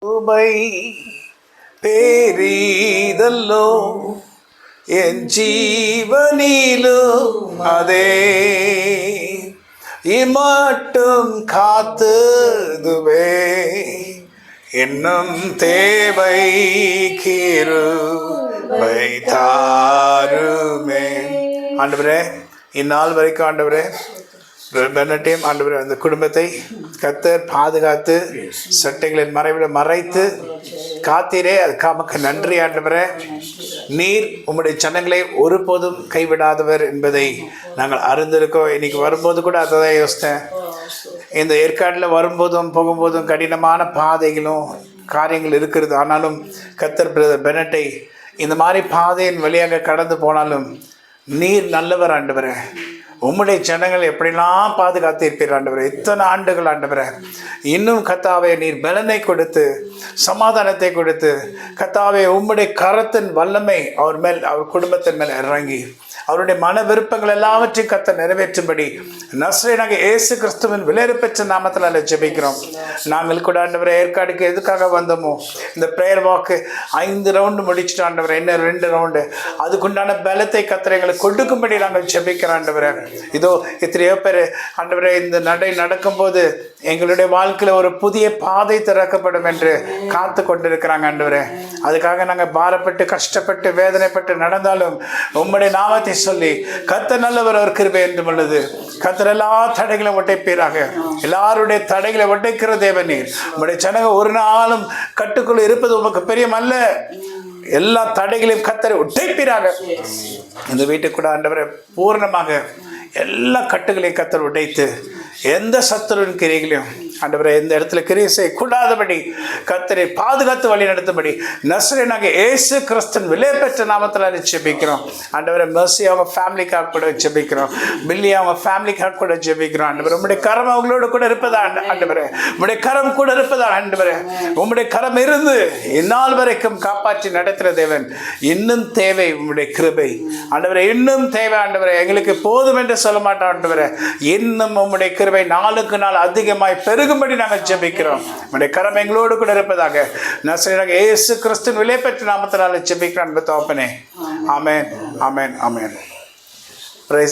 கிருபை பெரிதல்லோ என் ஜீவனிலும் அதே இம்மட்டும் காத்ததுவே இன்னும் தேவை கிருபை தாருமே. ஆண்டவரே, இந்நாள் வரைக்கும் ஆண்டவரே பென்னட்டையும் ஆண்டவரே அந்த குடும்பத்தை கர்த்தர் பாதுகாத்து சட்டைகளின் மறைவில் மறைத்து காத்தீரே, அதுக்காக நன்றி ஆண்டவரே. நீர் உம்முடைய ஜனங்களை ஒருபோதும் கைவிடாதவர் என்பதை நாங்கள் அறிந்திருக்கோம். இன்னைக்கு வரும்போது கூட அதை தான் யோசித்தேன். இந்த ஏற்காட்டில் வரும்போதும் போகும்போதும் கடினமான பாதைகளும் காரியங்கள் இருக்கிறது. ஆனாலும் கர்த்தர் பிரதர் பென்னட்டை இந்த மாதிரி பாதையின் வழியாக கடந்து போனாலும் நீர் நல்லவர் ஆண்டவரே. உம்முடைய ஜனங்கள் எப்படிலாம் பாதுகாத்து இருப்பீர் ஆண்டவரே. இத்தனை ஆண்டுகள் ஆண்டவரே, இன்னும் கர்த்தாவே நீர் பலனை கொடுத்து சமாதானத்தை கொடுத்து கர்த்தாவே உம்முடைய கரத்தின் வல்லமை அவர் மேல் அவர் குடும்பத்தின் மேல் இறங்கி அவருடைய மன விருப்பங்கள் எல்லாவற்றையும் கர்த்தர் நிறைவேற்றும்படி நசரேயனாகிய இயேசு கிறிஸ்துவின் விலையேறப்பெற்ற நாமத்தில் ஜெபிக்கிறோம். நாங்கள் கூட ஆண்டவரே ஏற்காடுக்கு எதுக்காக வந்தோமோ இந்த ப்ரேயர் வாக்கு 5 ரவுண்டு முடிச்சுட்டு ஆண்டவரே இன்னும் 2 ரவுண்டு அதுக்குண்டான பலத்தை கர்த்தர் எங்களுக்கு கொடுக்கும்படி நாங்கள் ஜெபிக்கிறோம் ஆண்டவரே. இதோ எத்தனையோ பேர் ஆண்டவரே இந்த நடக்கும்போது எங்களுடைய வாழ்க்கையில் ஒரு புதிய பாதை திறக்கப்படும் என்று காத்து கொண்டிருக்கிறாங்க ஆண்டவரே. அதுக்காக நாங்கள் பாரப்பட்டு கஷ்டப்பட்டு வேதனைப்பட்டு நடந்தாலும் உம்முடைய நாமத்தை சொல்லி கர்த்தர் நல்லவர், அவர் கிருபை என்றும் உள்ளது. கர்த்தர் எல்லா தடைகளை ஒட்டைப்பீராக. எல்லாருடைய தடைகளை ஒட்டைக்கிற தேவன் நீர். உம்முடைய ஜனங்க ஒரு நாளும் கட்டுக்குள் இருப்பது உமக்கு பிரியமல்ல. எல்லா தடைகளையும் கர்த்தரை ஒட்டைப்பீராக. இந்த வீட்டுக்கு கூட ஆண்டவரை பூர்ணமாக எல்லா கட்டுகளையும் கர்த்தர் உடைத்து எந்த சத்துருவின் கிரியைகளையும் ஆண்டவரை எந்த இடத்துல கிரியை செய்யக்கூடாதபடி கர்த்தரை பாதுகாத்து வழி நடத்தும்படி நசரேயனாகிய இயேசு கிறிஸ்துவின் விலையேறப்பெற்ற நாமத்தில் ஜெபிக்கிறோம் ஆண்டவரை. மெர்சி அவங்க ஃபேமிலிக்காக கூட ஜெபிக்கிறோம். பில்லி அவங்க ஃபேமிலிக்காக கூட ஜெபிக்கிறோம் ஆண்டவரை. உம்முடைய கரம் அவங்களோட கூட இருப்பதா ஆண்டவரே. உம்முடைய கரம் கூட இருப்பதா ஆண்டவரே. உம்முடைய கரம் இருந்து இந்நாள் வரைக்கும் காப்பாற்றி நடத்துகிற தேவன். இன்னும் தேவை உம்முடைய கிருபை ஆண்டவரே. இன்னும் தேவை ஆண்டவரே. எங்களுக்கு போதும் என்று சொல்ல மாட்டோம் ஆண்டவரே. இன்னும் உம்முடைய கிருபை நாளுக்கு நாள் அதிகமாய் பெருகும்படி நாங்கள் ஜெபிக்கிறோம். உம்முடைய கரம் எங்களோடு கூட இருப்பதாக நசரேயனாகிய இயேசு கிறிஸ்துவின் விலையேறப்பெற்ற நாமத்தினால ஜெபிக்கிறோம் அன்பு தகப்பனே. ஆமென், ஆமென், ஆமென். பிரைஸ்